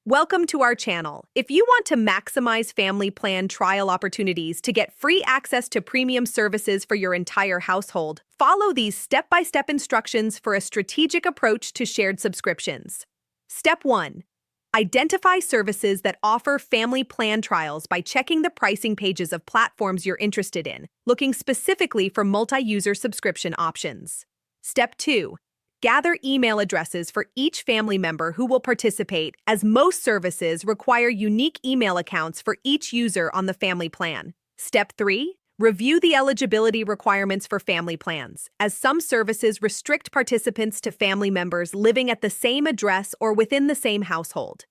Welcome to our channel. If you want to maximize family plan trial opportunities to get free access to premium services for your entire household, follow these step-by-step instructions for a strategic approach to shared subscriptions. Step 1. Identify services that offer family plan trials by checking the pricing pages of platforms you're interested in, looking specifically for multi-user subscription options. Step 2. Gather email addresses for each family member who will participate, as most services require unique email accounts for each user on the family plan. Step 3. Review the eligibility requirements for family plans, as some services restrict participants to family members living at the same address or within the same household.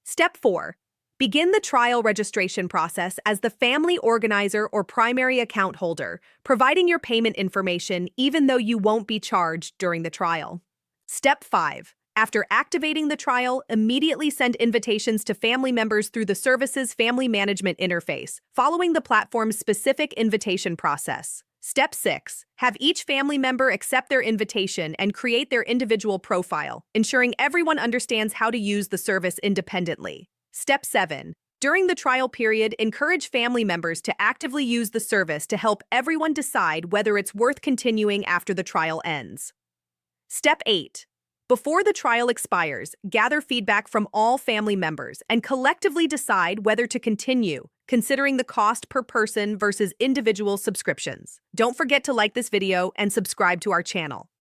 Step 4. Begin the trial registration process as the family organizer or primary account holder, providing your payment information even though you won't be charged during the trial. Step 5. After activating the trial, immediately send invitations to family members through the service's family management interface, following the platform's specific invitation process. Step 6. Have each family member accept their invitation and create their individual profile, ensuring everyone understands how to use the service independently. Step 7. During the trial period, encourage family members to actively use the service to help everyone decide whether it's worth continuing after the trial ends. Step 8. Before the trial expires, gather feedback from all family members and collectively decide whether to continue, considering the cost per person versus individual subscriptions. Don't forget to like this video and subscribe to our channel.